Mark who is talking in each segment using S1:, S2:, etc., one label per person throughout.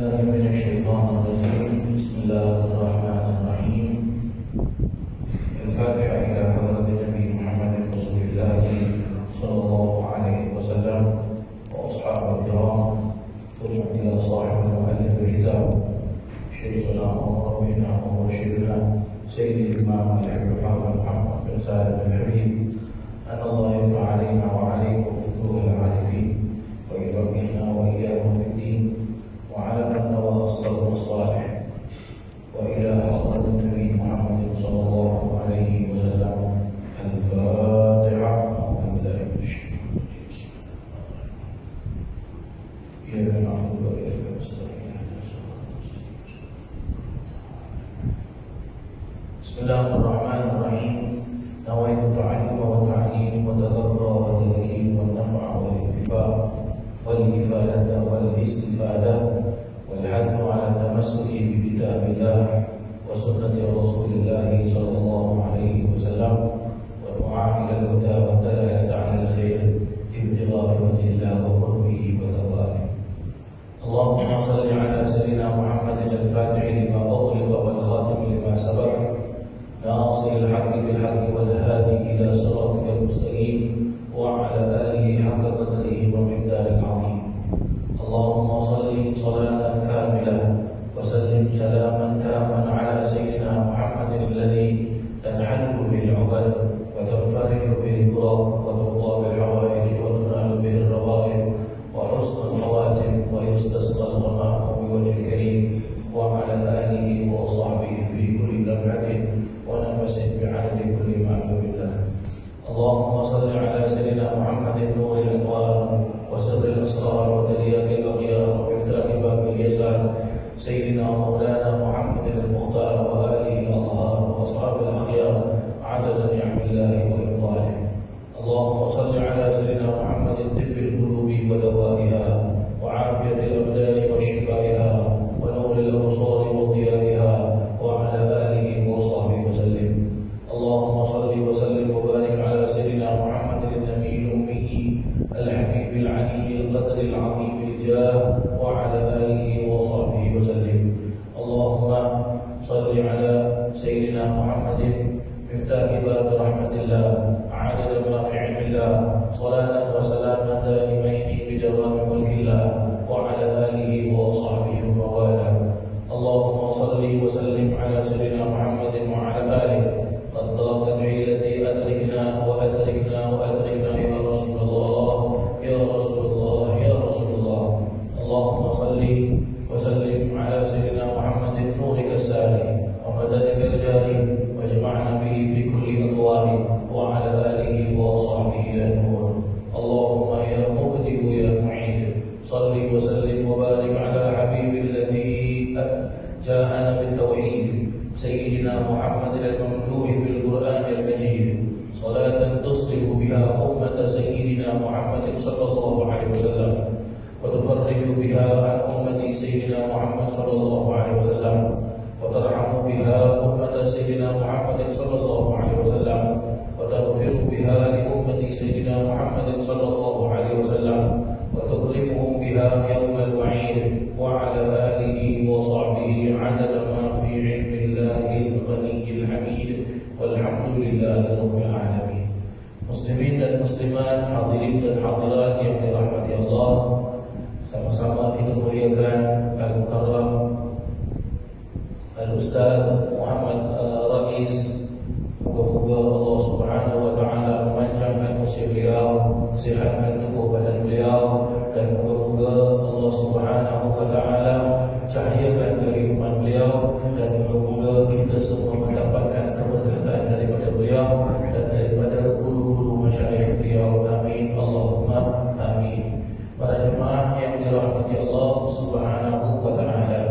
S1: من الشيطان الرجيم. بسم الله الرحمن الرحيم. الفاتحة إلى حضرة النبي محمد رسول الله صلى الله عليه وسلم وأصحابه الكرام، ثم إلى صاحب المؤلف الكتاب شيخنا وربنا ومرشدنا سيد الإمام الحافظ محمد بن سالم الحبيب، أن الله يفتح علينا وعليكم فتوح العارفين ويفقهنا وإياكم في الدين وعلمنا وأصلافنا الصالح، وإلى حضرة النبي محمد صلى الله عليه وسلم. الفاتحة. أعوذ بالله من الشيطان الرجيم. إياك نعبد وإياك نستعين اهدنا الصراط المستقيم. بسم الله الرحمن الرحيم. نويت التعلم والتعليم والتدبر والتذكير والنفع والانتفاع والإفادة والاستفادة والحث على التمسك بكتاب الله وسنة رسول الله صلى الله عليه وسلم، والدعاء إلى الهدى والدلالة على الخير ابتغاء وجه الله وقربه وثوابه. اللهم صل على سيدنا محمد الفاتح لما أغلق والخاتم لما سبق، ناصر الحق بالحق والهادي إلى صراطك المستقيم، وعلى آله حق قدره ومقداره العظيم. اللهم صل صلاة كاملة وسلم سلاما تاما على سيدنا محمد الذي تنحل به العقد وتنفرج به الكرب وتقضى بالحوائج وتنال به الرغائب وحسن الخواتم ويستسقى الغمام بوجه الكريم، وعلى آله وصحبه في كل لمحة ونفس بعدد كل معلوم له. اللهم صل على سيدنا محمد نور الأنوار وسر الأسرار وترياق الأخيار ومفتاح باب اليسار، سيدنا مولانا محمد المختار وآله الأطهار وأصحاب الأخيار عدد نعم الله وإفضاله. اللهم صل على سيدنا محمد طب القلوب ودوائها وعافية الأبدان وشفائها ونور الأبصار وضيائها، وعلى آله وصحبه وسلم. اللهم صل وسلم وبارك على سيدنا محمد النبي الأمي الحبيب العلي القدر العظيم الجاه، وعلى آله وصحبه وسلم. اللهم صل على سيدنا محمد مفتاح باب رحمة الله عدد ما في علم الله، صلاة وسلاما دائمين بدوام ملك الله، وعلى آله وصحبه وموالاه. اللهم صل وسلم على سيدنا محمد وعلى آله. قد ضاقت عيلتي أدركنا وأدركنا وأدركنا يا رسول الله يا رسول الله يا رسول الله. اللهم صل وسلم على سيدنا محمد نورك الساري ومددك الجاري، واجمعنا به في كل أطوار، وعلى آله وصحبه يا نور. اللهم يا مبدئ يا معيد، صل وسلم وبارك على حبيب الذي جاءنا بالتوحيد، سيدنا محمد الممدوح في القرآن المجيد، صلاة تصلح بها أمة سيدنا محمد صلى الله عليه وسلم، وتفرج بها عن أمة سيدنا محمد صلى الله عليه وسلم، وترحم بها أمة سيدنا محمد صلى الله عليه وسلم، وتغفر بها لأمة سيدنا محمد صلى الله عليه وسلم، وتكرمهم بها يوم الوعيد، وعلى آله وصحبه عدد ما في علم الله الغني الحميد، والحمد لله رب العالمين. Muslimin dan muslimat, hadirin dan hadirat yang dirahmati Allah, sama-sama kita muliakan Al-Mukarram Al-Ustaz Muhammad Rais. Moga-moga Allah Subhanahu wa taala memanjangkan usia beliau, sihatkan tubuh badan beliau, dan moga-moga Allah Subhanahu wa taala cahayakan kehidupan beliau, dan moga-moga kita semua mendapatkan keberkatan daripada beliau dan daripada guru-guru masyayikh beliau. Amin Allahumma amin. Para jemaah yang dirahmati Allah Subhanahu wa taala,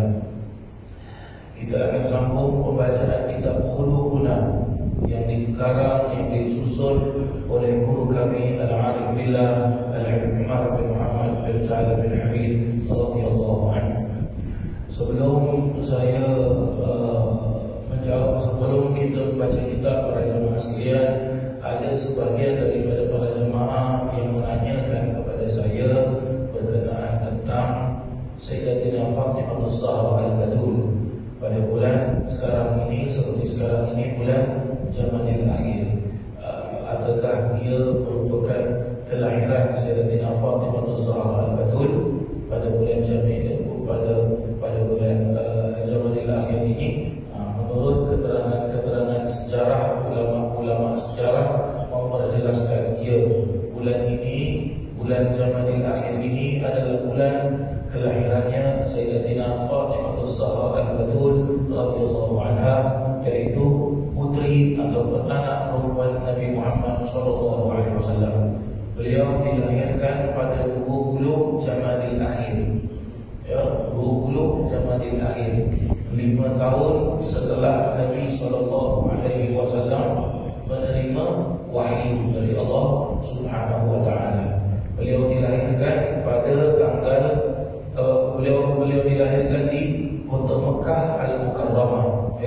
S1: kita akan sambung pembacaan kitab Khuluquna yang dikarang, yang disusun oleh guru kami Al-Arif Billah Al-Habib Umar bin Muhammad bin Salim bin Habib radhiyallahu anhu. Sebelum saya sebelum kita membaca kitab, para jemaah sekalian, ada sebahagian daripada para jemaah yang menanyakan kepada saya berkenaan tentang Sayyidatina Fatimah Fatimah Az-Zahra Al-Batul. Pada bulan sekarang ini, seperti sekarang ini, bulan Jamadil Akhir. Adakah ia merupakan kelahiran Sayyidatina Fatimah Az-Zahra Al-Batul pada bulan pada bulan Jamadil Akhir ini? Menurut keterangan sejarah, ulama sejarah memperjelaskan bulan Jamadil Akhir ini adalah bulan kelahirannya Sayyidatina Fatimah Az-Zahra Al-Batul radhiyallahu anha, yaitu putri ataupun anak perempuan Nabi Muhammad sallallahu alaihi wasallam. Beliau dilahirkan pada 20 Jamadil Akhir. 20 Jamadil Akhir, 5 tahun setelah Nabi sallallahu alaihi wasallam menerima wahyu dari Allah Subhanahu wa taala. Beliau dilahirkan pada tanggal beliau dilahirkan di Kota Mekah Al-Mukarramah,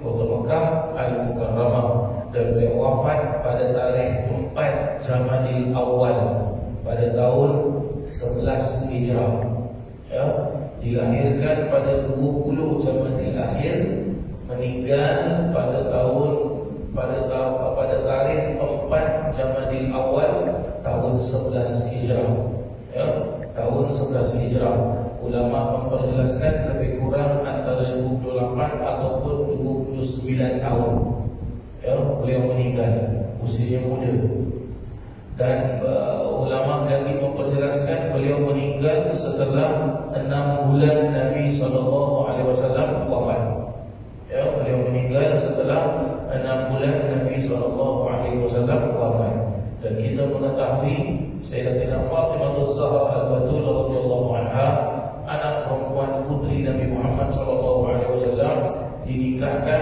S1: Kota Mekah Al-Mukarramah, dan beliau wafat pada tarikh 4 Jamadil Awal pada tahun 11 Hijrah. Dilahirkan pada 20 Jamadil Akhir, meninggal pada tarikh 4 Jamadil Awal tahun 11 Hijrah. Tahun 11 Hijrah. Ulama memperjelaskan lebih kurang antara 28 ataupun 29 tahun. Beliau meninggal, usianya muda. Dan ulama lagi memperjelaskan beliau meninggal setelah 6 bulan Nabi SAW wafat. Beliau meninggal setelah 6 bulan Nabi SAW wafat. Dan kita mengetahui Sayyidatina Fatimah Az-Zahra Al-Batul radhiyallahu anha, anak perempuan putri Nabi Muhammad SAW, dinikahkan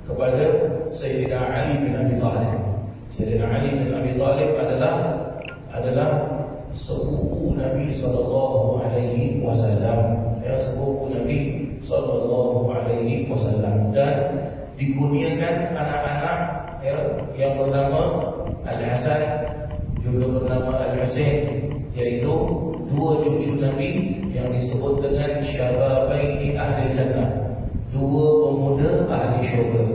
S1: kepada Sayyidina Ali bin Abi Thalib. Sayyidina Ali bin Abi Thalib adalah sepupu Nabi sallallahu alaihi wasallam. Sepupu Nabi sallallahu alaihi wasallam, dan dikurniakan anak-anak yang bernama Al-Hasan, juga bernama Al-Husain, yaitu 2 cucu Nabi yang disebut dengan Syababaini Ahli Jannah, 2 pemuda ahli syurga.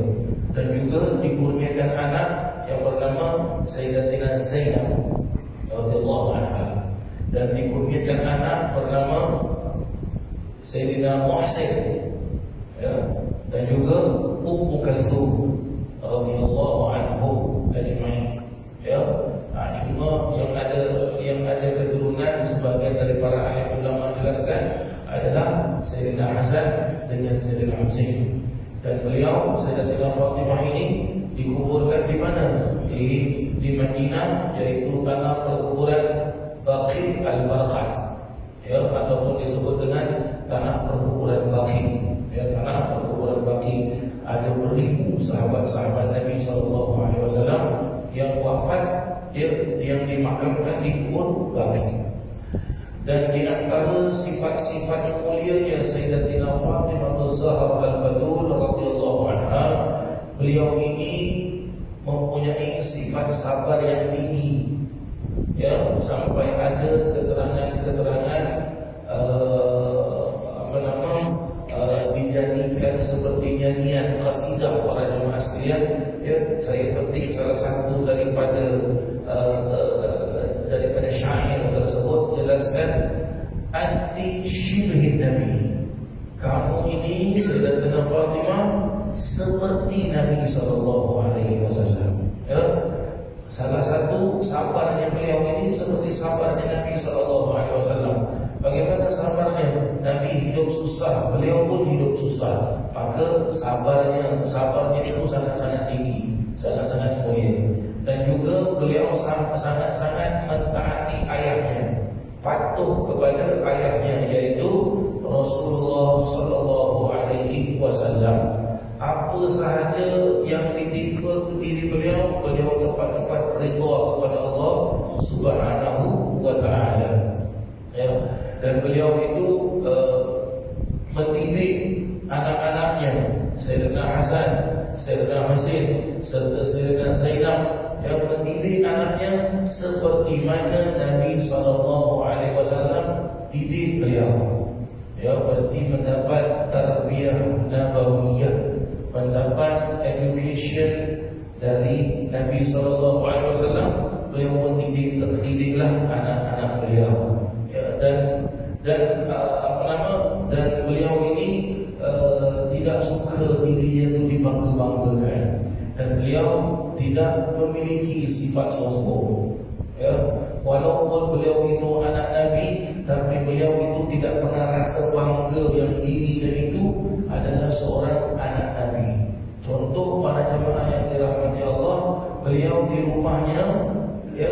S1: Dan juga dikurniakan anak yang bernama Sayyidatina Zainab radhiyallahu anha, dan dikurniakan anak bernama Sayyidina Muhsin, dan juga Ummu Kalthum radhiyallahu anhum ajma'in. Cuma yang ada keturunan sebagian dari para ahli ulama jelaskan adalah Sayyidina Hasan dengan Sayyidina Husain. Dan beliau, Sayyidatina Fatimah ini, dikuburkan di mana? Di Madinah, yaitu tanah perkuburan Baqi Al-Barqat, ataupun disebut dengan tanah perkuburan Baqi. Tanah perkuburan Baqi. Ada beribu sahabat-sahabat Nabi SAW yang wafat, yang dimakamkan di kubur Baqi. Dan di antara sifat-sifat mulianya Sayyidatina Fatimah Az-Zahra Al-Batul radhiyallahu anha, beliau ini mempunyai sifat sabar yang tinggi. Sampai ada keterangan dijadikan seperti nyanyian qasidah para jemaah sekalian. Saya petik salah satu daripada syair tersebut, jelaskan, anti syibhin Nabi, kamu ini Sayyidatina Fatimah seperti Nabi SAW. Salah satu sabarnya beliau ini seperti sabarnya Nabi SAW. Bagaimana sabarnya? Nabi hidup susah, beliau pun hidup susah. Maka sabarnya itu sangat-sangat tinggi, sangat-sangat mulia. Dan juga beliau sangat-sangat mentaati ayahnya, patuh kepada ayahnya, yaitu Rasulullah sallallahu alaihi wasallam. Apa sahaja yang ditimpa ke diri beliau, beliau cepat-cepat redha kepada Allah Subhanahu wa taala. Dan beliau itu mendidik anak-anaknya, Sayyidina Hasan, Sayyidina Husain, serta Sayyidina Zainab, yang mendidik anaknya seperti mana Nabi SAW didik beliau. Ya, berarti mendapat tarbiyah nabawiyah, mendapat education dari Nabi SAW. Beliau pun didiklah anak-anak beliau. Ya, dan beliau ini tidak suka dirinya itu dibangga-banggakan, dan beliau tidak memiliki sifat sombong. Ya, walaupun beliau itu anak Nabi, tapi beliau itu tidak pernah rasa bangga yang dirinya itu adalah seorang anak Nabi. Contoh para jemaah yang dirahmati Allah, beliau di rumahnya, ya,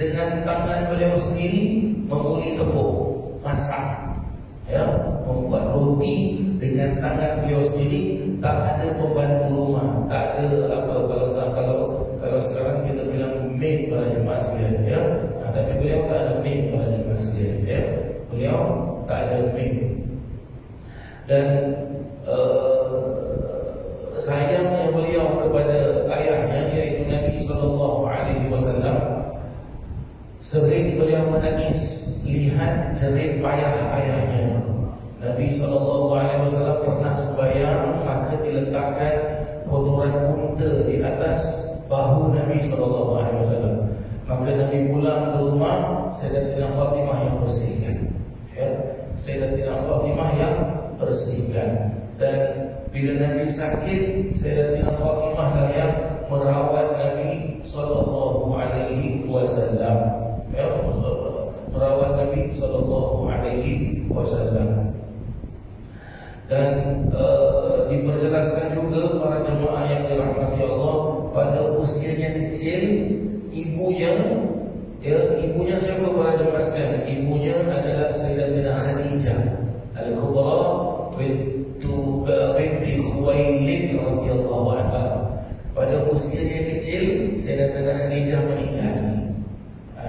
S1: dengan tangan beliau sendiri menguli tepung, masak, ya, membuat roti dengan tangan beliau sendiri. Tak ada pembantu rumah, tak ada apa, kalau sekarang kita bilang maid pada jemaah sekalian, ya. Tapi beliau tak ada maid pada jemaah sekalian, ya. Beliau tak ada maid. Dan sayangnya beliau kepada ayahnya, yaitu Nabi SAW, sering beliau menangis lihat jerit payah ayahnya. Nabi SAW pernah sembahyang, maka diletakkan kotoran unta di atas bahu Nabi SAW. Maka Nabi pulang ke rumah, Sayyidatina Fatimah yang bersihkan, ya, Sayyidatina Fatimah yang bersihkan. Dan bila Nabi sakit, Sayyidatina Fatimah lah yang merawat Nabi SAW, ya, merawat Nabi SAW. Dan diperjelaskan juga para jemaah yang dirahmati Allah, pada usianya kecil, ibunya siapa para jemaah sekalian? Ibunya adalah Sayyidatina Khadijah Al-Kubra binti Khuwailid radhiyallahu anha. Pada usianya kecil, Sayyidatina Khadijah meninggal.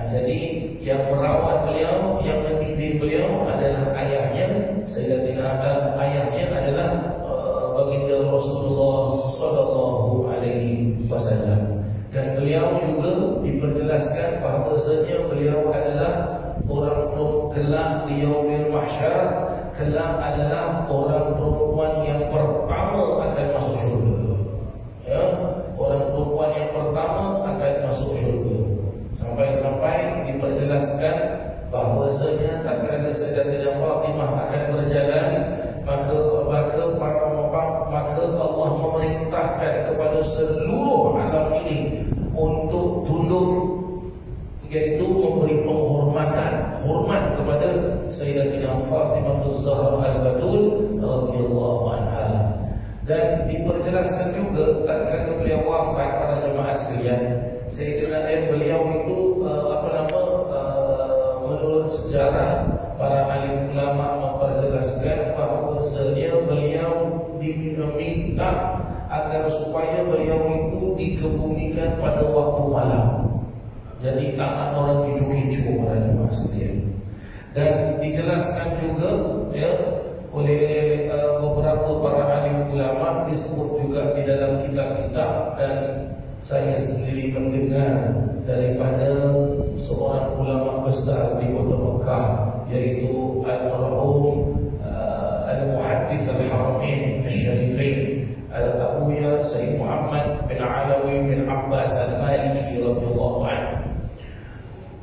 S1: Jadi yang merawat beliau, yang mendidik beliau adalah ayahnya. Ayahnya adalah baginda Rasulullah sallallahu alaihi wasallam. Dan beliau juga diperjelaskan bahawasanya beliau adalah orang kelak di yaumil mahsyar, kelak adalah orang perempuan yang pertama akan masuk syurga. Ya, orang perempuan yang pertama akan masuk syurga. Sampai-sampai diperjelaskan bahawasanya tatkala Sayyidatina Fatimah akan berjalan, maka Allah memerintahkan kepada seluruh alam ini untuk tunduk, yaitu memberi hormat kepada Sayyidatina Fatimah Az-Zahra Al-Batul radhiyallahu anha. Dan diperjelaskan juga tatkala beliau wafat para jemaah sekalian, beliau itu menurut sejarah para alim ulama memperjelaskan bahawasanya beliau diminta agar supaya beliau itu dikebumikan pada waktu malam. Jadi tangan orang keju-keju para jemaah sekalian. Dan dijelaskan juga, ya, oleh beberapa para alim ulama, disebut juga di dalam kitab-kitab, dan saya sendiri mendengar daripada seorang ulama besar di kota Mekah, yaitu Al-Marhum Al-Muhaddits Al-Haramain Al-Syarifain Al-Abuya Sayyid Muhammad bin Alawi bin Abbas Al-Maliki radhiyallahu anhu.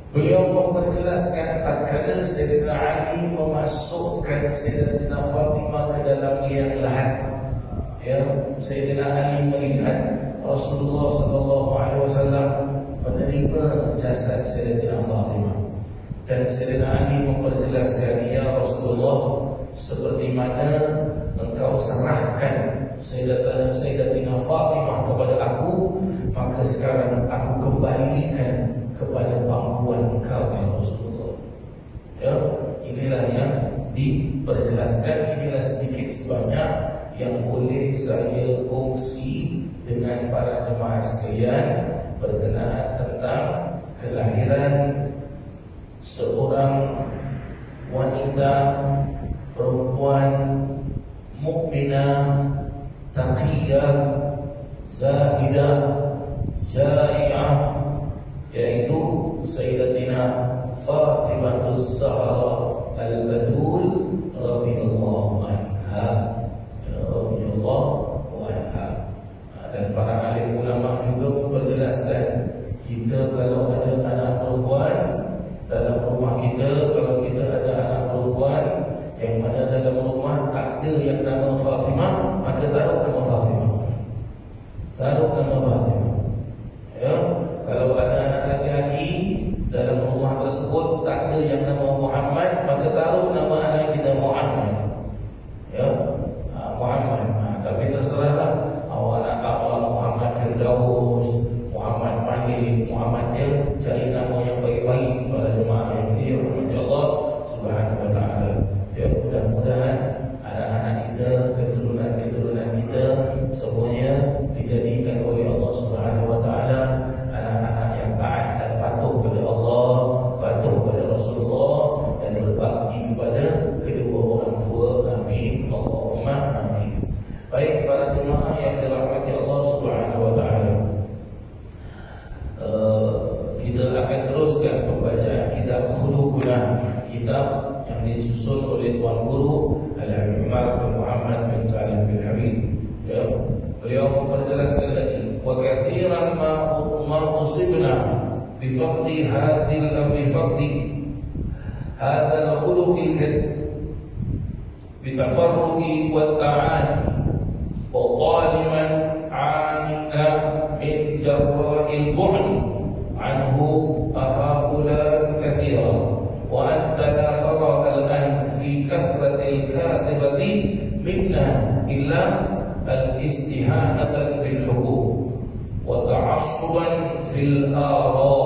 S1: Beliau memperjelaskan tatkala Sayyidina Ali memasukkan Sayyidatina Fatimah ke dalam liang lahat, ya, Sayyidina Ali melihat Rasulullah SAW menerima jasad Sayyidatina Fatimah, dan Sayyidina Ali memperjelaskan, ya Rasulullah, seperti mana engkau serahkan Sayyidatina Fatimah kepada aku, maka sekarang aku kembalikan kepada pangkuan engkau, ya Rasulullah. Ya, inilah yang diperjelaskan. Inilah sedikit sebanyak yang boleh saya kongsi dengan para jemaah sekalian berkenaan tentang kelahiran seorang wanita perempuan mukminah, taqiyah, zahidah, jari'ah, yaitu Sayyidatina Fatimah Az-Zahra Al-Batul radhiyallahu yukhbiruna bifadli hadzal khuluqil karim bitafarruqi wa ta'ati wa qaliman 'anina min jarra'il bu'di anhu ahaula katsira wa anta la tara al-an fi kasratil kathirati minna illa al-istihanatan bil huquq wa ta'assuban fil ara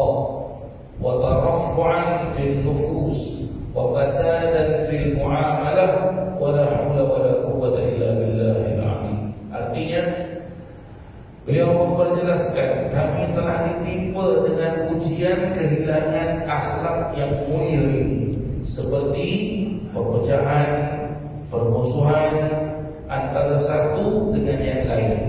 S1: wa taraffu'an fil nufus wa fasadan fil muamalah wa la haula wa la quwwata illa billahil azim. Artinya beliau memperjelaskan kami telah ditimpa dengan ujian kehilangan akhlak yang mulia ini, seperti perpecahan, permusuhan antara satu dengan yang lain.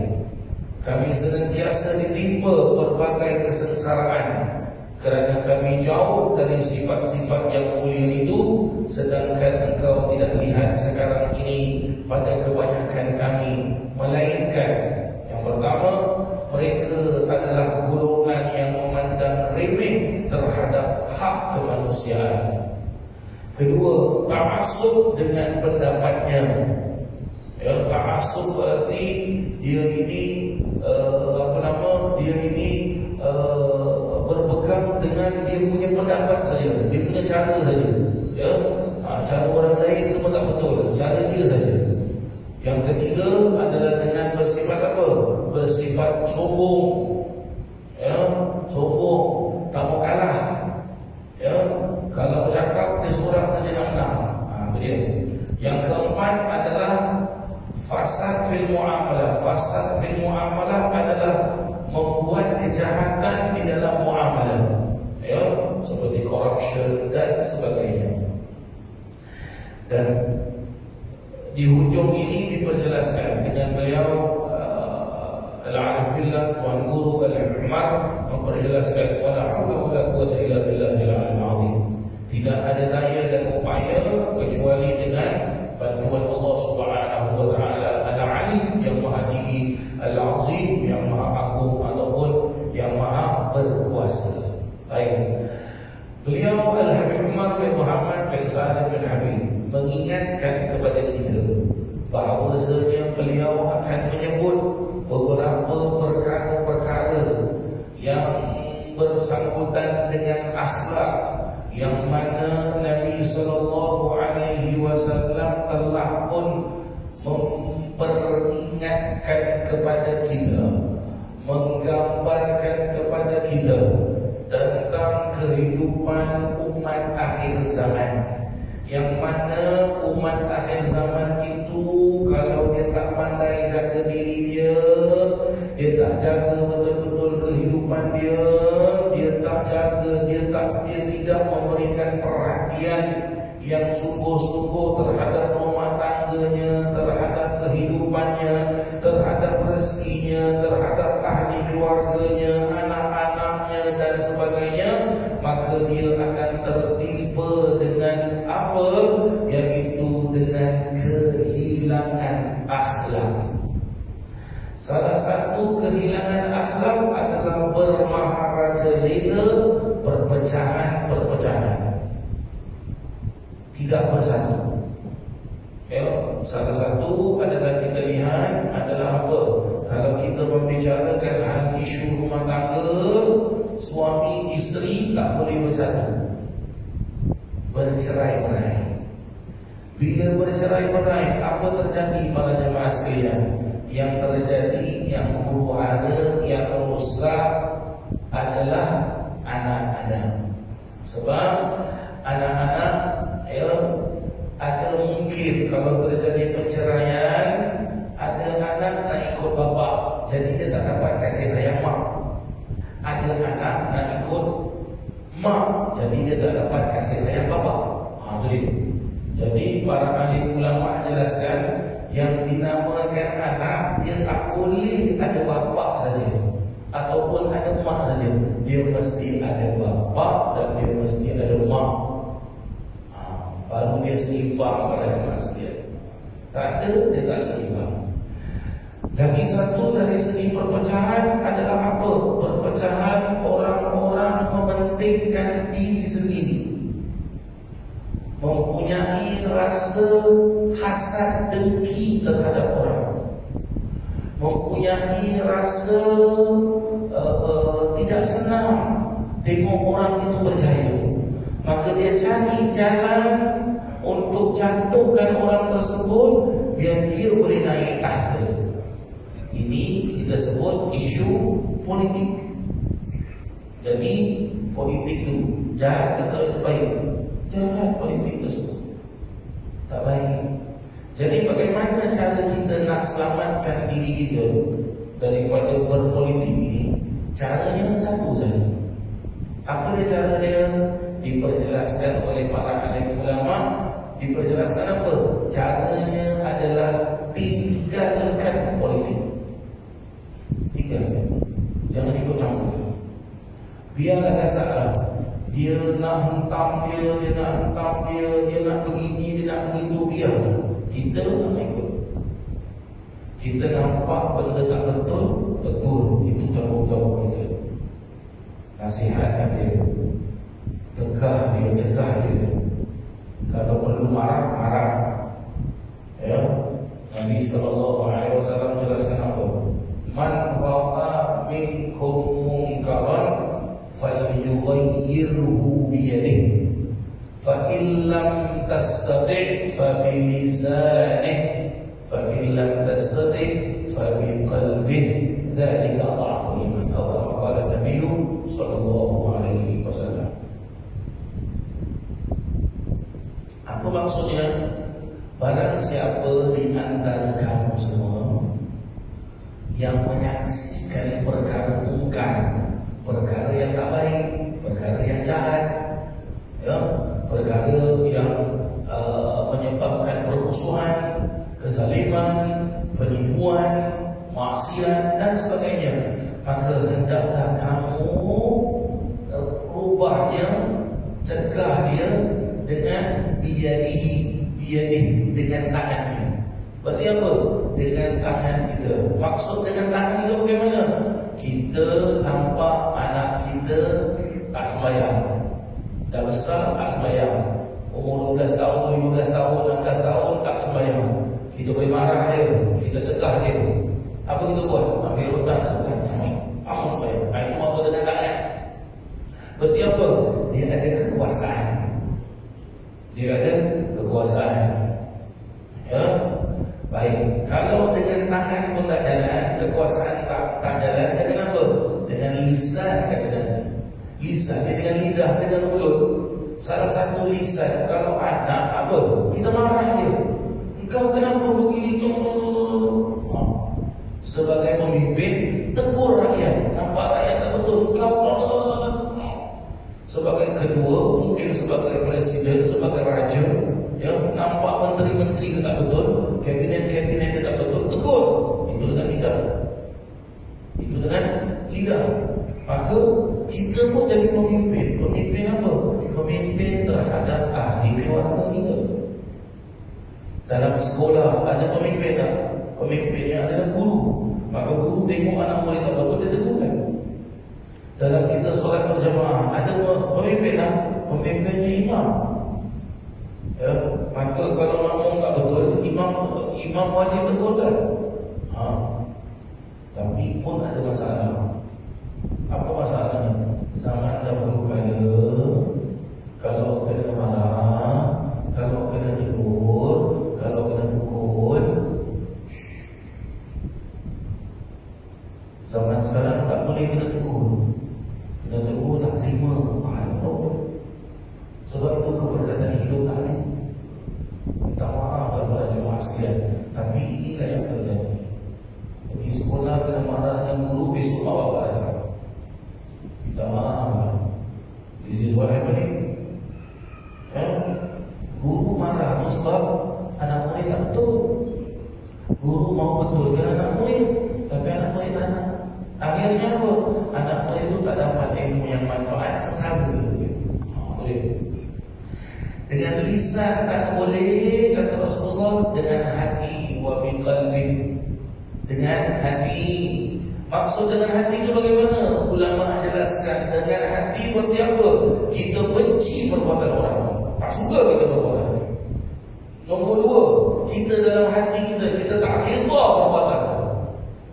S1: Kami senantiasa ditimpa berbagai kesengsaraan kerana kami jauh dari sifat-sifat yang mulia itu, sedangkan engkau tidak lihat sekarang ini pada kebanyakan kami, melainkan yang pertama, mereka adalah golongan yang memandang remeh terhadap hak kemanusiaan. Kedua, ta'assub dengan pendapatnya. Ya, ta'assub berarti dia ini berpegang dengan dia punya pendapat saja, dia punya cara saja. Ya, cara orang lain semua tak betul, cara dia saja. Yang ketiga adalah dengan bersifat apa? Bersifat sombong. Ya, sombong, tak mau kalah. Ya, kalau bercakap dia seorang saja nak menang. Itu dia. Yang keempat adalah fasad fil muamalah. Fasad fil muamalah adalah membuat kejahatan di dalam muamalah, ya, seperti corruption dan sebagainya. Dan di hujung ini diperjelaskan dengan beliau Al-Arif Billah Tuan Guru Al-Habib Umar memperjelaskan wala haula wala quwwata illa billahil azim. Tidak ada daya dan upaya kecuali dengan bantuan Allah Subhanahu wa taala Al-Alim yang Maha Tinggi, Al-Azim yang Maha Agung ataupun yang Maha Berkuasa. Baik. Beliau Al-Habib Umar bin Muhammad bin Sa'ad bin Habib mengingatkan kepada kita bahawasanya beliau akan menyebut beberapa perkara-perkara yang bersangkutan dengan akhlak yang mana Nabi SAW telah pun memperingatkan kepada kita, menggambarkan kepada kita tentang kehidupan umat akhir zaman, yang mana umat akhir zaman itu kalau dia tak pandai jaga diri dia, dia tak jaga betul-betul kehidupan dia, dia tak jaga, dia tidak memberikan perhatian yang sungguh-sungguh terhadap rumah tangganya, terhadap kehidupannya, terhadap rezekinya, terhadap ahli keluarganya, anak-anaknya dan sebagainya, maka dia akan tertimpa dengan apa? Yaitu dengan kehilangan akhlak. Salah satu kehilangan akhlak adalah bermaharajalela, perpecahan-perpecahan, tidak bersatu. Ya, salah satu adalah kita lihat adalah apa? Kalau kita membicarakan hal isu rumah tangga, suami isteri tak boleh bersatu, bercerai-berai. Bila bercerai-berai, apa terjadi para jemaah sekalian? Yang terjadi, yang huru-hara, yang rusak adalah anak-anak. Sebab anak-anak, ya, ada mungkin kalau terjadi perceraian, ada anak nak ikut bapa, jadi dia tak dapat kasih sayang mak. Ada anak nak ikut mak, jadi dia tak dapat kasih sayang bapa. Itu dia. Jadi para ahli ulama jelaskan, yang dinamakan anak dia tak boleh ada bapa saja ataupun ada mak saja, dia mesti ada bapa dan dia mesti ada mak. Baru dia seimbang pada jemaah sekalian. Tak ada, dia tak seimbang. Lagi satu dari segi perpecahan adalah apa? Perpecahan orang-orang mementingkan diri sendiri, mempunyai rasa hasad dengki terhadap orang, mempunyai rasa tidak senang tengok orang itu berjaya, maka dia cari jalan untuk jatuhkan orang tersebut biar dia boleh naik tahta. Ini kita sebut isu politik. Jadi politik itu jahat atau baik? Jahat politik tersebut, tak baik. Jadi bagaimana cara kita nak selamatkan diri kita daripada berpolitik ini? Caranya satu saja. Apa dia cara dia? Diperjelaskan oleh para alim ulama. Diperjelaskan apa? Caranya adalah tinggalkan politik. Tinggalkan. Jangan ikut campur. Biarlah salah. Dia nak hentam dia, dia nak hentam dia, dia nak begini, dia nak begitu, biar. Kita nak ikut. Kita nampak benda tak betul, tegur. Itu tanggungjawab kita. Nasihatkan dia, tegah dia, cegah dia. Kalau perlu marah, marah. Ya, Nabi SAW jelaskan apa? Man ra'a minkum munkaran falyughayyirhu biyadihi, fa in lam tastati' fa bilisanihi, fa in lam tastati' fa biqalbihi, dzalika dha'ful iman. Atau qala Nabi sallallahu alaihi wasallam. Apa maksudnya? Barang siapa di antara kamu semua yang menyaksikan perkara mungkar, perkara yang tak baik, perkara yang jahat, ya, perkara yang menyebabkan permusuhan, kezaliman, penipuan, maksiat dan sebagainya, maka hendaklah kamu ubahnya, cegah dia dengan biyadihi, dengan tangannya. Berarti apa? Dengan tangan kita. Maksud dengan tangan itu bagaimana? Kita nampak anak kita tak sembahyang, dah besar tak sembahyang, umur 12 tahun, 15 tahun, 16 tahun tak sembahyang. Kita boleh marah dia, kita cegah dia. Apa kita buat? Ambil rotan sebelah sini, amun bayar. Itu maksud dengan tangan. Berarti apa? Dia ada kekuasaan. Dia ada kekuasaan. Ya, baik. Kalau dengan tangan pun tak jalan, kekuasaan tak jalan, dengan apa? Dengan lisan kadang-kadang. Lisan dia dengan lidah, dengan mulut. Salah satu lisan, kalau anak apa? Kita marah dia. Engkau kenapa begini? Sebagai pemimpin, tegur rakyat. Nampak rakyat tak betul, engkau sebagai ketua, mungkin sebagai presiden, sebagai raja, ya, nampak menteri-menteri tak betul, kabinet-kabinet tak betul, tegur. Itu dengan lidah. Itu dengan lidah. Maka kita pun jadi pemimpin. Pemimpin apa? Pemimpin terhadap ahli keluarga kita. Dalam sekolah ada pemimpin tak? Pemimpinnya adalah guru. Maka guru tengok anak murid tak betul, dia tegurkan. Dalam kita solat berjamaah ada pemimpin tak? Pemimpinnya imam. Ya, maka kalau makmum tak betul, imam wajib tegurkan. Tapi pun ada masalah. Apa masalahnya? Zaman dahulu kalau kena marah, kalau kena tegur, kalau kena pukul, zaman sekarang tak boleh kena tegur. Kena tegur tak terima. Sebab itu keberkatan hidup tak ada. Minta maaf kepada jemaah sekalian, tapi inilah yang terjadi. Pergi sekolah kena marah dengan guru, besok mak bapak datang. Minta maaf lah. This is what happening. Guru marah sebab anak murid tak betul. Guru mau betulkan anak murid, tapi anak murid tak nak. Akhirnya apa? Anak murid itu tak dapat ilmu yang manfaat, sengsara. Boleh. Dengan lisan tak boleh, kata Rasulullah, dengan hati wa biqalbi. Dengan hati. Maksud dengan hati itu bagaimana? Ulama jelaskan, dengan hati berarti apa? Kita benci perbuatan orang, tak suka kita perbuatan. Nombor dua, kita dalam hati kita tak reda perbuatan.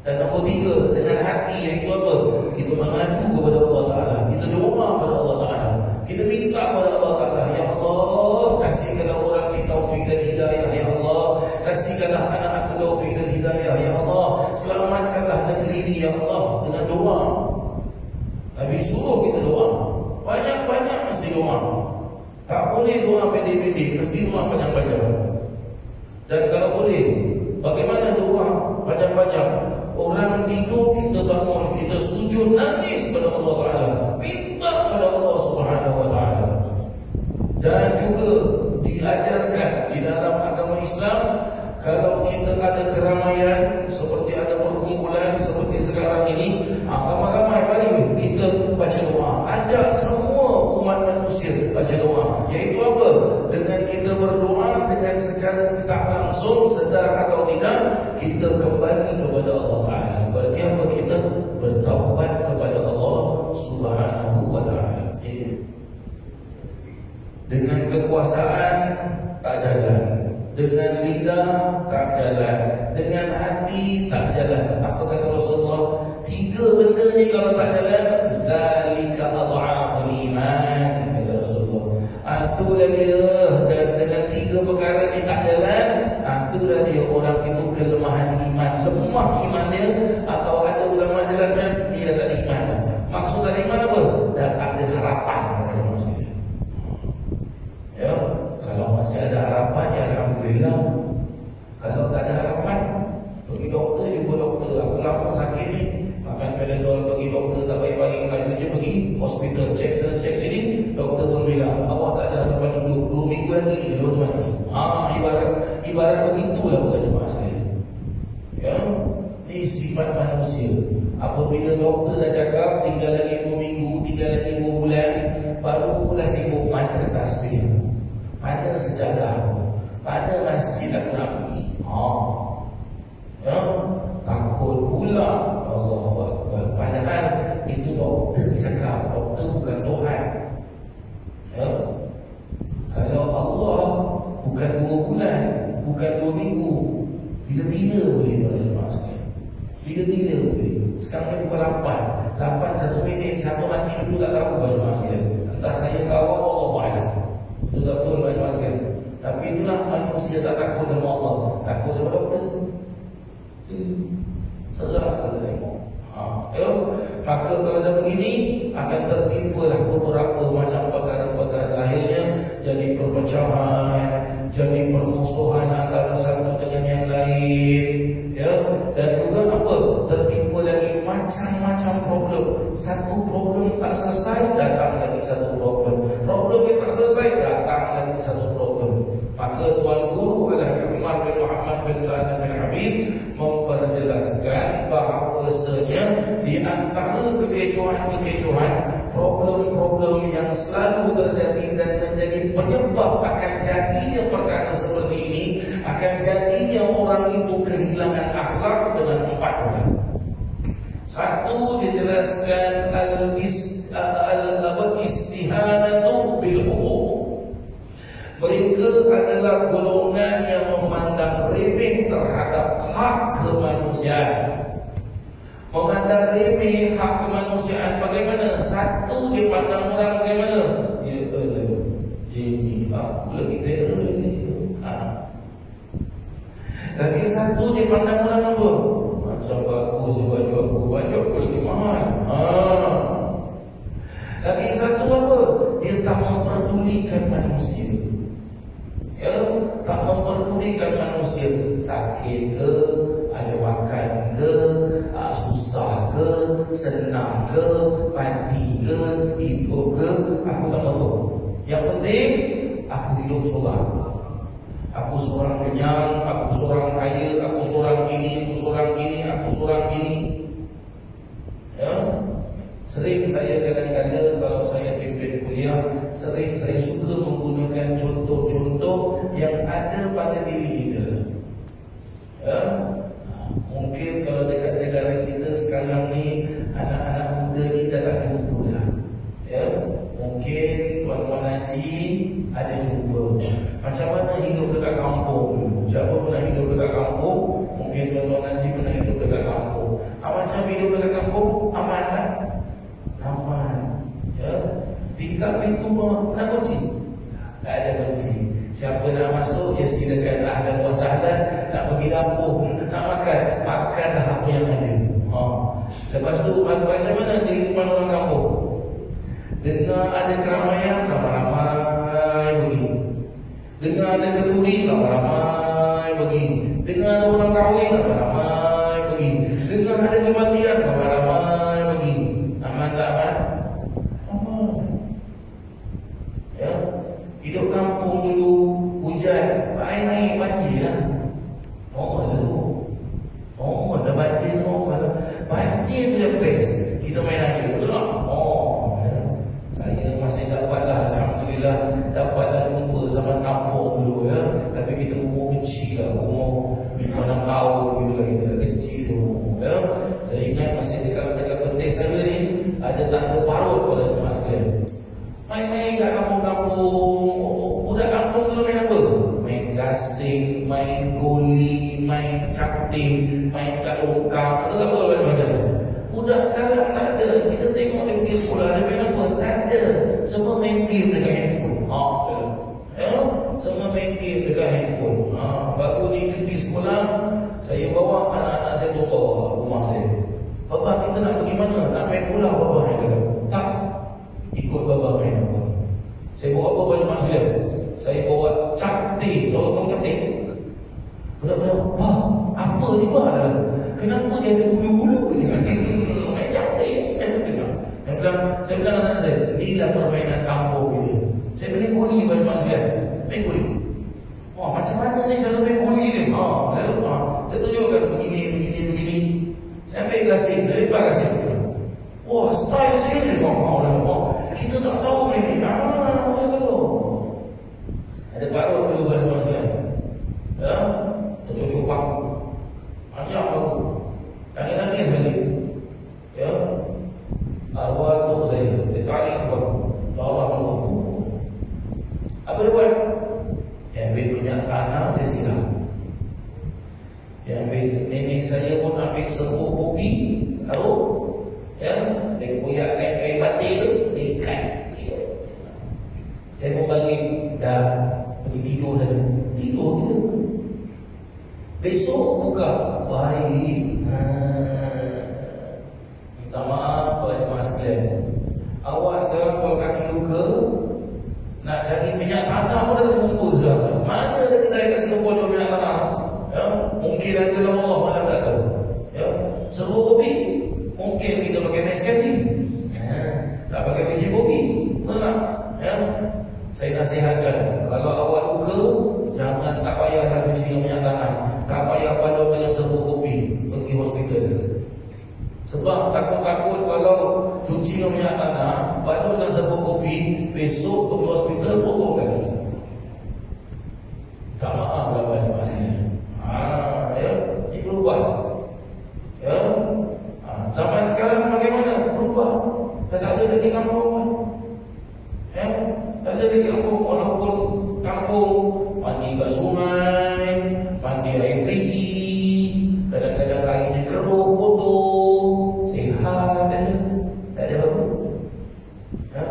S1: Dan nombor tiga, dengan hati iaitu apa? Kita mengadu kepada Allah Ta'ala, kita doa kepada Allah Ta'ala, kita minta kepada Allah Ta'ala, ya Allah, kasihkanlah orang ni taufik dan hidayah, ya Allah, kasihkanlah anak aku taufik dan hidayah, ya Allah, selamatkanlah negeri ini, ya Allah, dengan doa. Nabi suruh kita doa, banyak-banyak mesti doa. Tak boleh doa pendek-pendek, mesti doa panjang-panjang. Dan kalau boleh, bagaimana doa panjang-panjang? Orang tidur, kita bangun, kita sujud, nangis kepada Allah Ta'ala, minta kepada Allah Subhanahu Wa Ta'ala. Dan juga diajarkan di dalam agama Islam, kalau kita ada keramaian, seperti ada perkumpulan seperti sekarang ini, ramai-ramai kali kita baca doa, ajak semua umat manusia baca doa. Iaitu apa? Dengan kita berdoa, dengan secara tak langsung, sedar atau tidak, kita kembali kepada Allah Ta'ala. Berarti apa? Kita bertaubat kepada Allah Subhanahu Wa Ta'ala. Dengan kekuasaan tak jalan, dengan lidah tak jalan, dengan hati tak jalan. Apa kata Rasulullah? Tiga benda ni kalau tak jalan, zalika adhaful iman, kata Rasulullah. Itulah dia. Dan dengan tiga perkara ni tak jalan, itulah dia orang itu kelemahan iman, lemah iman dia. Atau ada ulama jelaskan, dia dah tak ada iman. Maksud tak ada iman apa? Dah tak ada harapan kepada manusia. Ya, kalau masih ada harapan, ya alhamdulillah. Kalau tak ada harapan, pergi doktor, jumpa doktor. Aku lama sakit ni, makan Panadol, pergi doktor tak baik-baik, akhirnya pergi hospital, cek sana cek sini. Doktor pun bilang, awak tak ada harapan hidup, 2 minggu lagi baru mati. Ibarat begitulah bukan jemaah sekalian. Ya, ini sifat manusia. Apabila doktor dah cakap tinggal lagi 2 minggu, tinggal lagi 2 bulan, baru pula sibuk mana tasbih, mana sejadah, mana masjid aku nak pergi. Ya, takut pula. Allahu Akbar. Padahal itu doktor cakap, doktor bukan Tuhan. Ya, kalau Allah bukan 2 bulan, bukan 2 minggu, bila-bila boleh berjemaah sekalian. Bila-bila boleh. Sekarang ni pukul 8 1 minit, satu mati dulu tak tahu berjemaah sekalian. Entah saya ke awak, Allah Alam. Itu tak betul berjemaah sekalian. Tapi itulah manusia tak takut sama Allah, takut sama doktor. Sejarah kita tengok. Ya? Maka kalau dah begini, akan tertimpalah beberapa macam perkara-perkara. Akhirnya jadi perpecahan, jadi permusuhan antara satu dengan yang lain. Ya? Dan juga apa? Tertimpa lagi macam-macam problem. Satu problem tak selesai, datang lagi satu problem. Problem yang tak selesai, datang lagi satu problem. Maka Tuan Guru adalah Umar bin Muhammad bin Sa'ad bin Habib memperjelaskan bahawasanya di antara kekecohan-kekecohan, problem-problem yang selalu terjadi dan menjadi penyebab akan jadinya perkara seperti ini, akan jadinya orang itu kehilangan akhlak dengan 4 perkara. Satu, dijelaskan al-istihanatu bil huquq. Mereka adalah golongan yang memandang remeh terhadap hak kemanusiaan. Memandang remeh hak kemanusiaan bagaimana? Satu, dia pandang orang bagaimana? Ya Allah, ini aku lagi teror ini. Lagi satu, dia pandang orang apa? Macam bagus baju aku lagi mahal. Lagi satu apa? Dia tak memperdulikan manusia. Ya, tak memperdulikan manusia. Sakit ke, ada makan ke, susah ke, senang ke, mati ke, hidup ke, aku tak tahu. Yang penting aku hidup seorang. Aku seorang kenyang, aku seorang kaya, aku seorang ini, aku seorang ini, aku seorang ini. Ya, sering saya kadang-kadang kalau saya pimpin kuliah, sering saya suka menggunakan contoh-contoh yang ada pada diri kita. Ya, mungkin kalau dekat negara kita sekarang ni macam hidup dekat kampung? Aman kan? Aman. Ya. Tingkap pintu pernah kunci? Tak ada kunci. Siapa nak masuk, ya silakan. Ahlan wa sahlan. Nak pergi dapur, nak makan, makanlah apa yang ada. Lepas tu macam mana kehidupan orang kampung? Dengar ada keramaian, ramai-ramai pergi. Dengar ada kenduri, ramai-ramai pergi. Dengar ada orang kahwin, ramai-ramai pergi. Dengar ada kematian, ramai-ramai pergi. Aman tak aman? Aman. Ya. Hidup kampung dulu, hujan, air naik banjir lah. Dah banjir, banjir tu yang best. Kita main air, betul tak? Saya masih dapatlah, alhamdulillah, dapatlah jumpa zaman kampung dulu ya. Tapi kita umur kecil lah, umur 5-6 tahun gitu lah, kita dah kecil dulu ya. Saya ingat masih dekat penting saya ni ada tanda parut pada jemaah sekalian. Main-main kat kampung-kampung. Budak kampung tu main apa? Main gasing, main guli, main capting, main kat longkang. Betul tak betul macam-macam? Budak sekarang tak ada. Kita tengok dia pergi sekolah, dia main apa? Tak ada. Semua main game dekat handphone. Ya? Semua main game dekat handphone. Baru ni cuti sekolah, saya bawa anak-anak saya tu bawa rumah saya. Bapa, kita nak pergi mana? Nak main bola, bapa? Tak. Ikut bapa main apa? Saya bawa apa banyak maksudnya? Saya bawa capting. Tahu capting? Budak-budak, Pak, apa ni Pak? Kenapa dia ada bulu-bulu ni? Main capting. Saya bilang anak saya, inilah permainan kampung ini. Saya main guli banyak maksudnya. Main guli. Macam mana ni cara main guli ni? Saya tunjukkan begini. Saya ambil gasing, saya lepas gasing. Style saya ni. Kita tak tahu main ni. Ada parut dulu banyak maksudnya. Ya, tercucuk paku. Banyak paku. Nangis balik. Ya, arwah tu saya, dia tarik paku. Allah Allah. Apa dia buat? Dia ambil minyak tanah, dia siram. Dia ambil, nenek saya pun ambil serbuk kopi. Tahu? Ya, dia koyakkan kain batik tu, dia ikat. Ya. Saya pun balik, dah pergi tidur saja. Tidur kita. Besok buka. Baik. Minta maaf pada jemaah sekalian. Awak sekarang kalau kaki luka, nak cari minyak tanah pun dah terkumpul sekarang. Mana ada kedai kat Singapura jual minyak tanah? Ya, mungkin ada dalam Allah, mana tak tahu. Ya, serbuk kopi, mungkin kita pakai Nescafe. Tak pakai biji kopi. Betul tak? Ya. Saya nasihatkan, kalau awak luka, jangan tak payahlah cuci minyak tanah. Tak payah balut dengan serbuk kopi, pergi hospital. Sebab takut-takut kalau cuci minyak tanah, balut dengan serbuk kopi, besok pergi hospital potong lagi. Tak maaf lah banyak maksudnya. Ya, ini berubah. Ya. Zaman sekarang bagaimana? Berubah. Dah tak ada lagi kampung. Ya, tak ada lagi kampung. Walaupun kampung mandi kat sungai, mandi air perigi, kadang-kadang airnya keruh, kotor, sihat aja. Tak ada apa-apa. Ya,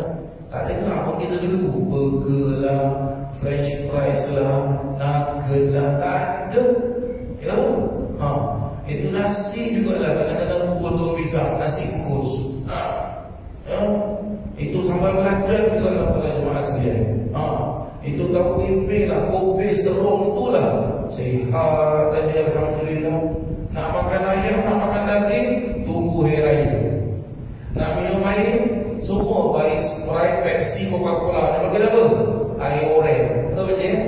S1: tak ada apa kita dulu. Burger lah, French fries lah, nugget lah, tak ada. Ya, itu nasi juga lah. Kadang-kadang kukus daun pisang, nasi kukus. Ya, itu sambal belacan juga lah pada jemaah sekalian. Itu tahu tempe lah, kopi, serong itulah. Sihat aja, alhamdulillah. Nak makan ayam, nak makan daging, tunggu hari raya. Nak minum air, semua baik Sprite, Pepsi, Coca-Cola. Nak makan apa? Air oranye. Betul baca ya?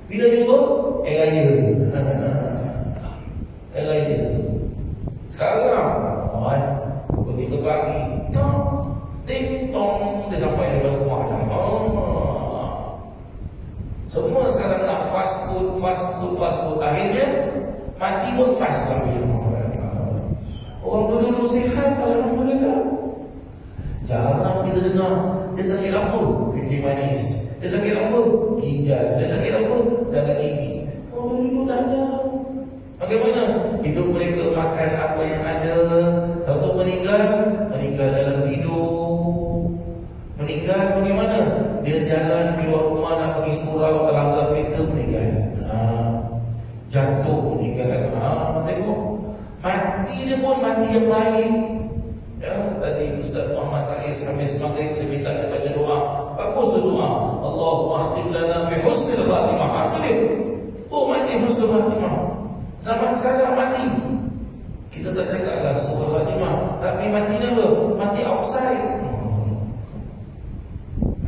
S1: Bila jumpa? Air raya. Air raya. Sekarang pukul 3 pagi, ting tong, dia sampai dekat rumah dah. Semua sekarang nak fast food. Akhirnya mati pun fast food. Orang dulu sihat, alhamdulillah. Jarang kita dengar dia sakit apa? Kencing manis. Dia sakit apa? Ginjal. Dia sakit apa? Darah tinggi. Orang dulu tak ada. Bagaimana? Hidup mereka makan apa yang ada, mati dia pun mati yang baik. Ya, tadi Ustaz Muhammad Rais habis maghrib saya minta dia baca doa. Bagus tu doa. Allahumma khtim lana bi husnil khatimah. Itu dia. Oh, mati husnul khatimah. Zaman sekarang mati. Kita tak cakap lah husnul khatimah, tapi mati ni apa? Mati outside.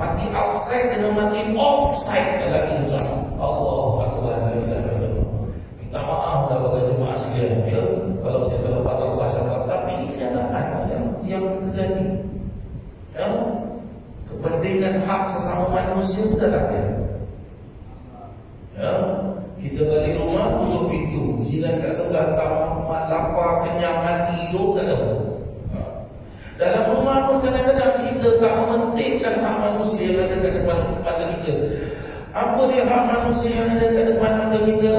S1: Mati outside dengan mati offside lagi susah. Allahu akbar, la ilaha illallah. Minta maaf dah bagi jemaah sekalian, ya, kalau saya terlepas tahu bahasa Arab, tapi ini kenyataan yang terjadi. Ya, kepentingan hak sesama manusia sudah tak ada. Ya, kita balik rumah tutup pintu, jiran kat sebelah tamat lapar, kenyang, mati, hidup, tak tahu. Dalam rumah pun kadang-kadang kita tak mementingkan hak manusia yang ada kat depan mata kita. Apa dia hak manusia yang ada kat depan mata kita?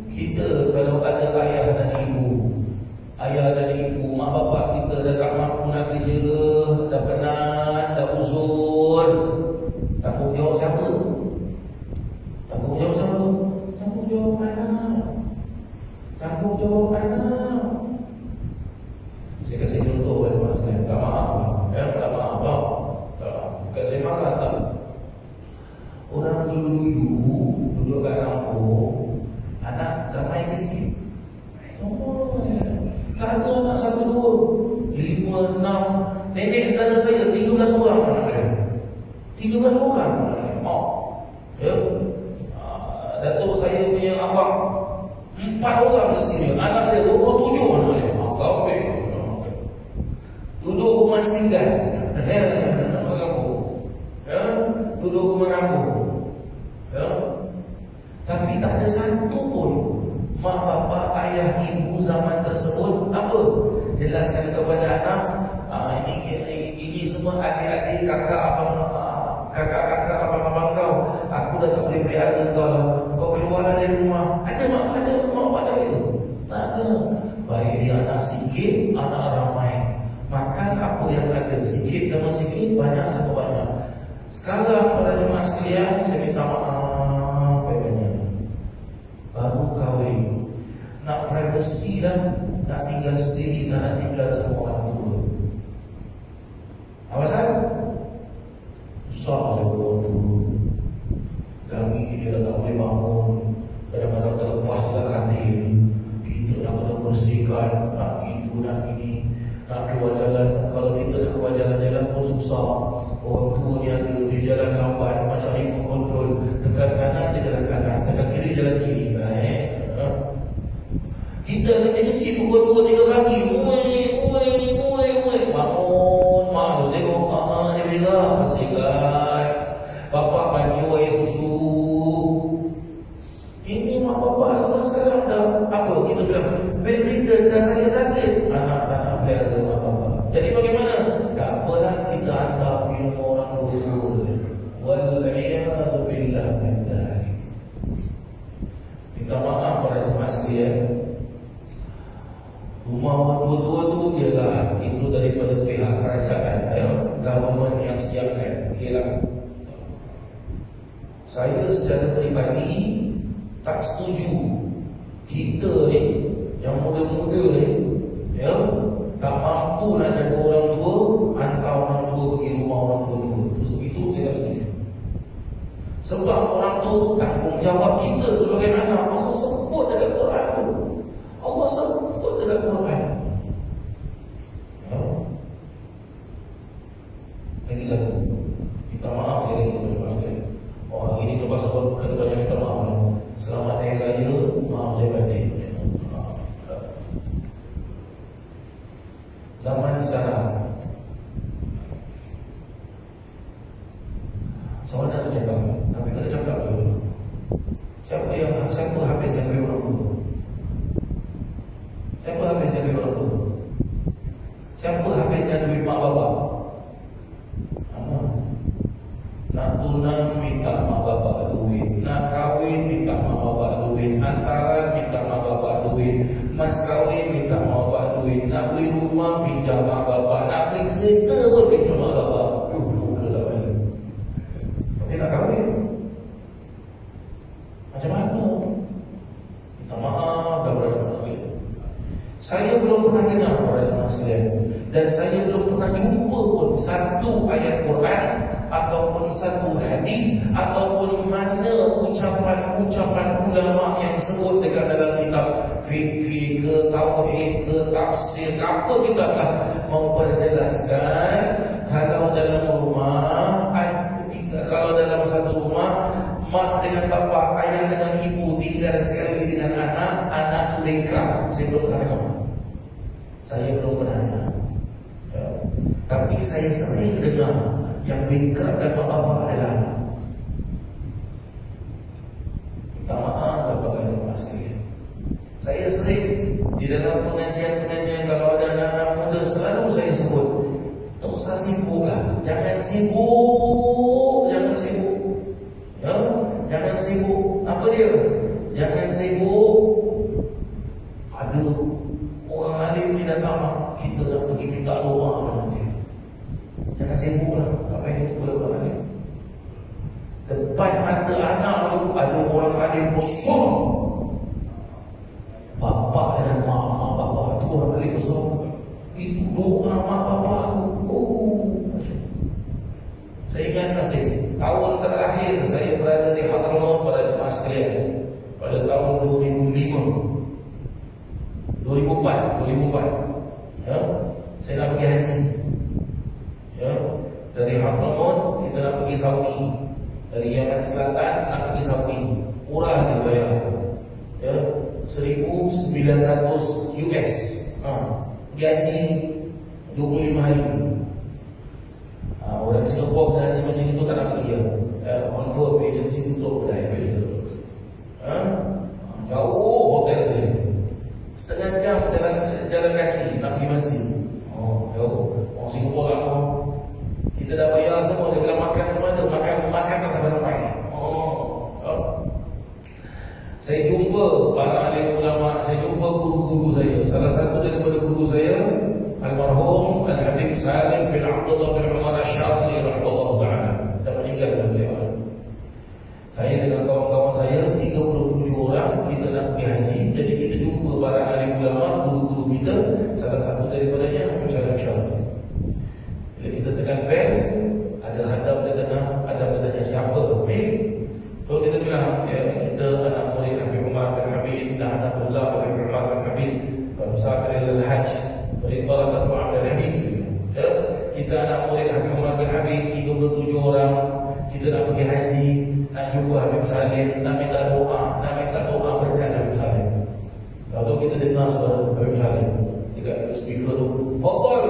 S1: Kita kalau ada ayah dan ibu, mak bapak kita dah tak mampu nak kerja, dah penat, dah uzur, tanggungjawab siapa? Tanggungjawab siapa? Tanggungjawab anak. Tanggungjawab anak. Saya kasih contoh bagi orang sekalian. Tak maaf, ya, tak maaf, bang. Bukan saya marah, tak. Orang dulu-dulu duduk kat kampung, anak ramai ke sikit? Oh, tak ada anak 1, 2, 5, 6. Nenek saudara saya 13 orang anak dia. 13 orang anak dia. Ya. Datuk saya punya abang 4 orang mestinya. Anak dia 27 anak dia. Kau duduk rumah setinggal. Rumah kampung. Ya, duduk rumah kampung. Ya. Tapi tak ada satu pun mak bapak, ayah, ibu zaman tersebut apa? Jelaskan kepada anak, ini semua adik-adik, kakak, abang, kakak-kakak, abang-abang kau. Aku dah tak boleh pelihara kau lah. Kau keluarlah dari rumah. Ada mak bapak cakap itu? Tak ada. Baik dia anak sikit, anak ramai. Makan apa yang ada, sikit sama sikit, banyak sama banyak. Sekarang pada jemaah sekalian, saya minta maaf banyak. Baru kahwin, nak privacy lah, nak tinggal sendiri, tak nak tinggal sama orang tua. Apa pasal? Susah lah orang tua. Lagi dia dah tak boleh bangun, kadang-kadang terlepas dekat katil. Kita nak kena bersihkan, nak gitu, nak gini, nak keluar jalan. Kalau kita nak keluar jalan-jalan pun susah. Orang tua ni ada, dia jalan lambat, macam remote control. Tekan kanan, dia jalan kanan, tekan kiri, jalan kiri. Kita kecil-kecil pukul 2, 3 pagi, bangun, mak tu tengok, dia berak, bersihkan. Bapak baju air susu. Ini mak bapak zaman sekarang dah apa? Kita bilang bedridden, dah sakit-sakit. Anak tak nak pelihara mak bapak. Jadi bagaimana? Tak apalah, kita hantar pergi rumah orang tua. Wal-'iyadu billah min dzalik. Minta maaf pada jemaah sekalian. Rumah orang tua-tua tu ialah itu daripada pihak kerajaan, ya, government yang siapkan. Ialah saya secara peribadi tak setuju kita ni yang muda-muda ni, ya, tak mampu nak jaga orang tua, hantar orang tua pergi rumah orang tua. Itu saya tak setuju. Sebab orang tua tu tanggungjawab kita sebagai anak. Allah sebut dekat Quran tu. Allah sebut dekat Quran. Ya. Lagi satu, minta maaf lagi sekali. Oh, ini tu pasal bukan banyak minta maaf. Selamat Hari Raya, maaf saya batin. Zaman sekarang, saya nak cakap, tapi kena cakap dulu. Siapa habiskan duit orang tua? Siapa habiskan duit orang tua? Siapa habiskan duit mak bapak? Nak tunang minta mak bapak duit, nak kahwin minta mak bapak duit, hantaran minta mak bapak duit, mas kahwin minta mak bapak duit, nak beli rumah pinjam mak bapak, nak beli kereta pun pinjam mak bapak. Luka tak balik. Tapi nak kahwin macam mana? Minta maaf dah berada sekali. Saya belum pernah dengar para jemaah sekalian, dan saya belum pernah jumpa pun satu ayat Quran ataupun satu hadis ataupun mana ucapan-ucapan ulama yang disebut dekat dalam kitab fikih ke tauhid ke tafsir ke apa kitab lah memperjelaskan kalau dalam rumah, kalau dalam satu rumah mak dengan bapa, ayah dengan ibu tinggal sekali dengan anak tu bengkak. Saya belum pernah dengar. Saya belum pernah dengar. Ya. Tapi saya sering dengar yang bengkak dan bapa adalah anak. Minta maaf bapa jemaah sekalian. Saya sering di dalam pengajian-pengajian kalau ada anak-anak muda selalu saya sebut, tak usah sibuk lah, jangan sibuk, jangan sibuk. Ya, jangan sibuk. Apa dia? Jangan sibuk. Ada orang alim ni datang, kita nak pergi minta doa dengan dia. Jangan sibuk lah. Tak payah jumpa orang alim. Depan mata anak tu ada orang alim besar. Bapa dengan mak bapa tu orang alim besar. Itu doa mak bapa tu. Saya ingat masih tahun terakhir saya berada di Hadramaut pada jemaah sekalian pada tahun 2004 ya, saya nak pergi haji ya, dari Hadramaut kita nak pergi Saudi, dari Yaman Selatan nak pergi Saudi, murah dia bayar ya, 1,900 US pergi haji 25 hari. Orang Singapura kena haji macam itu tak nak pergi ya. Confirm agensi tutup dah jauh hotel saya. Setengah jam jalan kaki nak pergi masjid. Jauh. Orang Singapura lama. Kita dah bayar semua, dia bilang makan semua ada, makan tak sampai-sampai. Saya jumpa para alim ulama, saya jumpa guru-guru saya. Salah satu daripada guru saya almarhum Al-Habib Salim bin Abdullah bin Umar Ash-Shadili rahimahullah ta'ala, dah meninggal dah beliau. Saya dengan kawan-kawan saya 37 orang kita nak pergi haji. Jadi kita jumpa para alim ulama, guru-guru kita. Salah satu daripadanya Habib Salim Shadili. Bila kita tekan bel, ada khadam dia tengah, ada bertanya siapa Habib. So kita bilang ya, kita anak murid Habib Umar bin Habib, Nahdlatullah Habib Umar bin Habib, Musafir al-Hajj Barakat Mu'amil Habib ya, kita anak murid Habib Umar bin Habib 37 orang. Kita nak pergi haji, nak jumpa Habib Salim, nak minta doa berkat Habib Salim. Kalau kita dengar suara Habib Salim dekat speaker tu, Fadal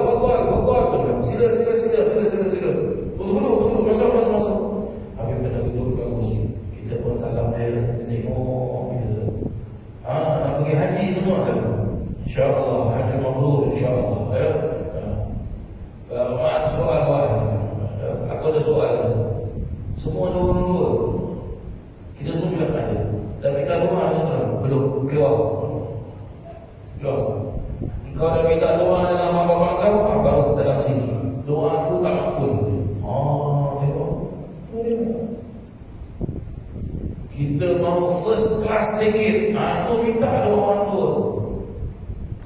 S1: sila Tunggu masuk. Habib kena duduk kat kursi. Kita pun salam dia tengok kita. Nak pergi haji semua kan? InsyaAllah, haji mabrur insyaAllah ya. Ada soal aku ada soal. Semua ada orang tua. Kita semua bilang ada. Dan minta doa belum keluar. Kau dah minta doa dengan mak bapak kau, baru dalam sini. Doa aku tak makbul. Tengok. Kita mau first class ticket. Tu minta doa orang tua.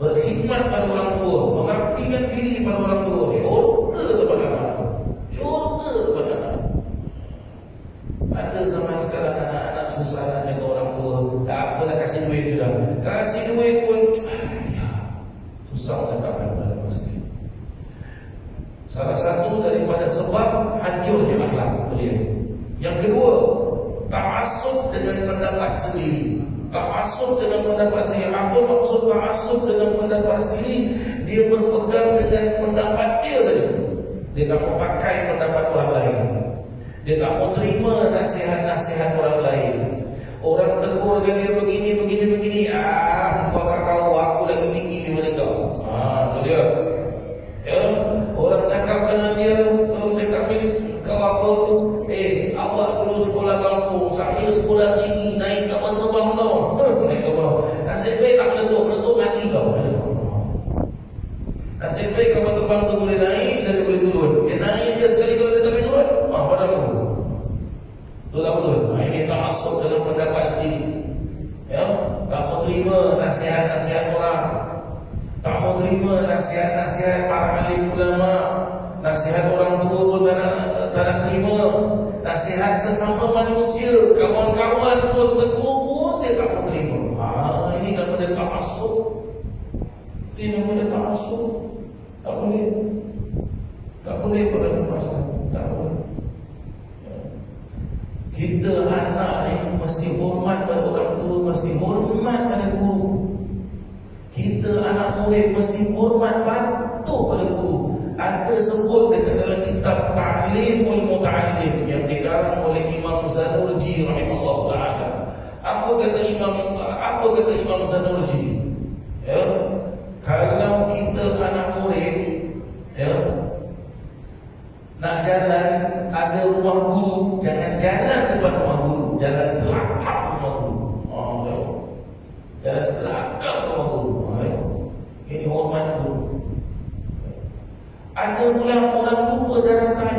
S1: Berkhidmat pada orang tua, mengabdikan diri pada orang tua. Syurga kepada anak. Ada zaman sekarang anak-anak susah nak jaga orang tua. Tak apalah, kasih duit je dah. Kasih duit pun susah cakap pada masa ini. Salah satu daripada sebab hancurnya akhlak beliau. Yang kedua, ta'assub dengan pendapat sendiri. Ta'assub dengan pendapat sendiri. Apa maksud ta'assub dengan pendapat sendiri? Dia berpegang dengan pendapat dia saja. Dia tak mau pakai pendapat orang lain. Dia tak mau terima nasihat-nasihat orang lain. Orang tegur dia begini. Kau tak tahu aku lagi tinggi daripada kau. Itu dia. Ya, orang cakap dengan dia, cakap kau apa? Awak dulu sekolah kampung, saya sekolah tinggi, naik kapal terbang tau. Naik kapal. Nasib baik tak meletup mati kau. Nasib baik kapal terbang tu boleh naik dan dia boleh turun. Dia naik dia sekali kalau dia tak boleh turun, padamu. Betul tak betul? Ini tak masuk dengan pendapat sendiri. Ya, tak mau terima nasihat-nasihat orang. Tak mau terima nasihat-nasihat para alim ulama, nasihat orang tua pun tak nak terima, nasihat sesama manusia, kawan-kawan pun tegur pun dia tak mau terima. Ini nama dia ta'assub. Ini nama dia ta'assub. Tak boleh. Tak boleh pada masa. Tak boleh. Kita anak ni mesti hormat pada orang tua, mesti hormat pada guru. Kita anak murid mesti hormat, patuh pada guru. Ada sebut dekat dalam kitab Ta'limul Muta'allim yang dikarang oleh Imam Zanurji rahimahullah ta'ala. Apa kata Imam Zanurji? Ya, kalau kita anak murid, ya, nak jalan ada rumah guru, jangan jalan depan rumah guru, jalan belakang rumah guru. Jalan belakang rumah guru. Ini hormat guru. Ada pula orang lupa daratan.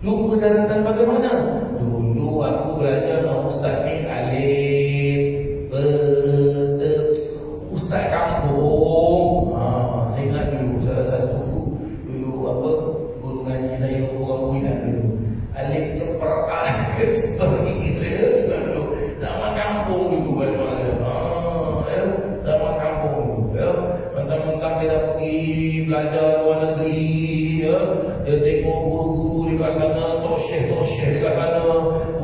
S1: Lupa daratan bagaimana? Dulu aku belajar dengan ustaz ni alif, ustaz kampung. Saya ingat dulu salah satu guru ngaji saya orang Buitan dulu. Alif ceper ceper dulu. Zaman kampung dulu balik zaman kampung dulu. Mentang-mentang dia dah pergi belajar luar negeri, ya. Dia tengok guru-guru di kat sana, tosyeh di kat sana,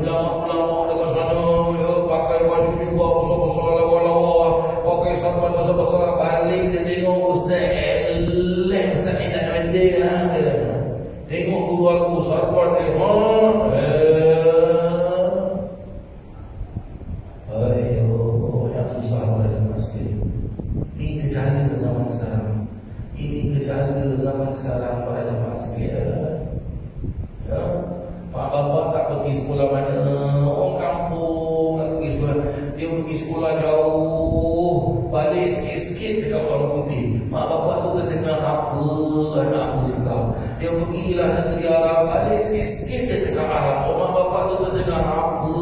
S1: ulama-ulama di kat sana, ya, pakai baju juga besar-besar, lawa-lawa, pakai sarban besar-besar. Balik dia tengok ustaz ni tak ada benda dia. Tengok guru aku sarban dia, yang susah pada masjid. Ini kejala zaman sekarang. Ini kejala zaman sekarang pada jemaah sekalian. Ya, mak bapak tak pergi sekolah mana, orang kampung tak pergi sekolah. Dia pergi sekolah jauh, balik sikit-sikit cakap orang putih. Mak bapak tu tercengang apa anak aku cakap. Dia pergilah negeri Arab, balik sikit-sikit dia cakap Arab. Mak bapak tu tercengang apa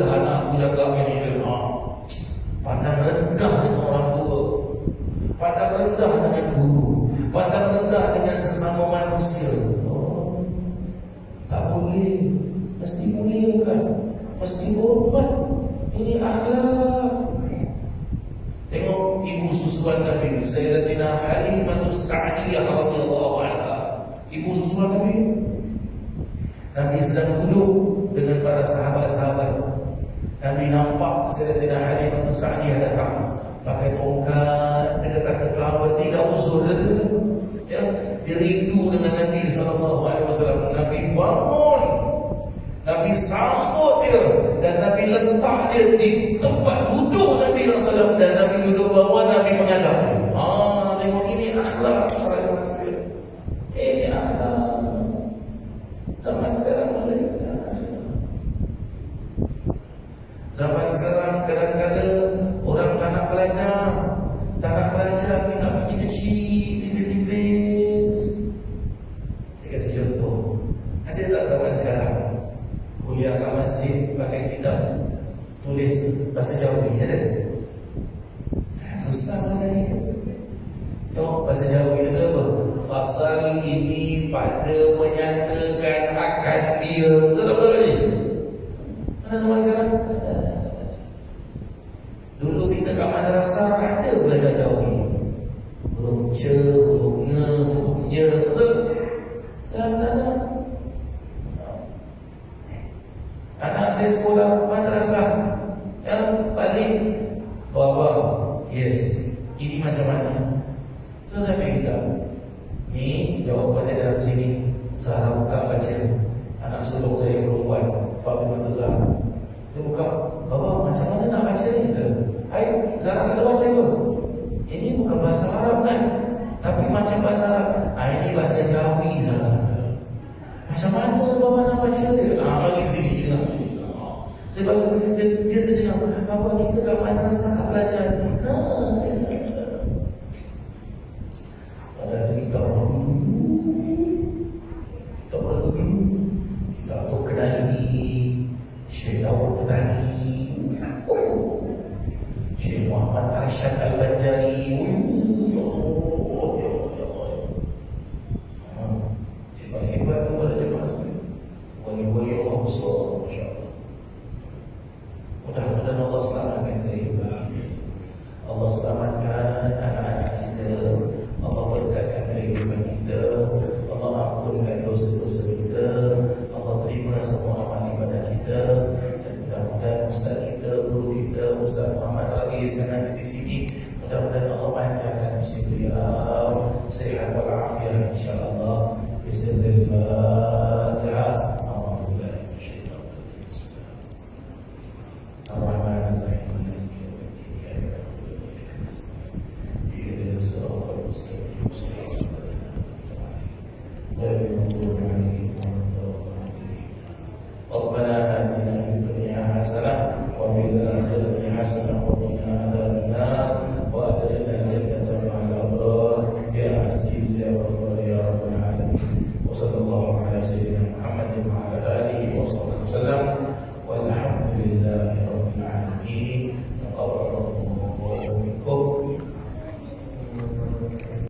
S1: dah anak aku cakap ini. Pandang rendah dengan orang tua, pandang rendah dengan guru, pandang rendah dengan sesama manusia. Tak boleh. Mesti muliakan, mesti hormat. Ini akhlak. Tengok ibu susuan Nabi Sayyidatina Halimatus Sa'diyah radhiyallahu anha. Ibu susuan Nabi. Nabi sedang duduk dengan para sahabat-sahabat. Nabi nampak Sayyidatina Halimatus Sa'diyah datang pakai tongkat, dia kata-kata bertindak uzur. Ya, dia rindu dengan Nabi SAW. Nabi bangun, Nabi sambut dia, dan Nabi letak dia di tempat duduk Nabi SAW, dan Nabi duduk bawah, Nabi menghadap dia. Tengok ini akhlak para manusia. Ini akhlak. Zaman sekarang boleh. Zaman sekarang kadang-kadang orang tak nak belajar kitab kecil-kecil, tipis-tipis. Saya kasih contoh. Ada tak zaman sekarang kuliah kat masjid pakai kitab tulis bahasa Jawa ni? Ada? Susah belajar ni. Tengok bahasa Jawa kita kata apa? Fasal ini pada menyatakan akan dia. Betul-betul ni? Mana zaman sekarang? Dulu kita kat madrasah ada belajar Jawi. Huruf C, huruf N, huruf Y. Betul? Sekarang tak ada. Anak saya sekolah madrasah, ya, balik bawa, yes, ini macam mana? So saya beritahu, ni jawapannya dalam sini. Saya buka baca. Anak sulung saya perempuan, Fatimah Zahra. Dia buka, bapa macam mana nak baca ni? Hai, Zahra kita baca tu. Ini bukan bahasa Arab kan? Tapi macam bahasa Arab. Ini bahasa Jawi Zahra. Macam mana bapa nak baca dia? Bagi sini dengar sini. Saya baca dia tercakap, bapa kita kat madrasah nak belajar ni. Padahal kita orang dulu. Kita tahu kenali Syekh Dawud Petani, Syekh Muhammad Arsyad Al-Banjari. Ya sini. Mudah-mudahan Allah panjangkan usia beliau sehat walafiat insyaallah. Bismillahirrahmanirrahim.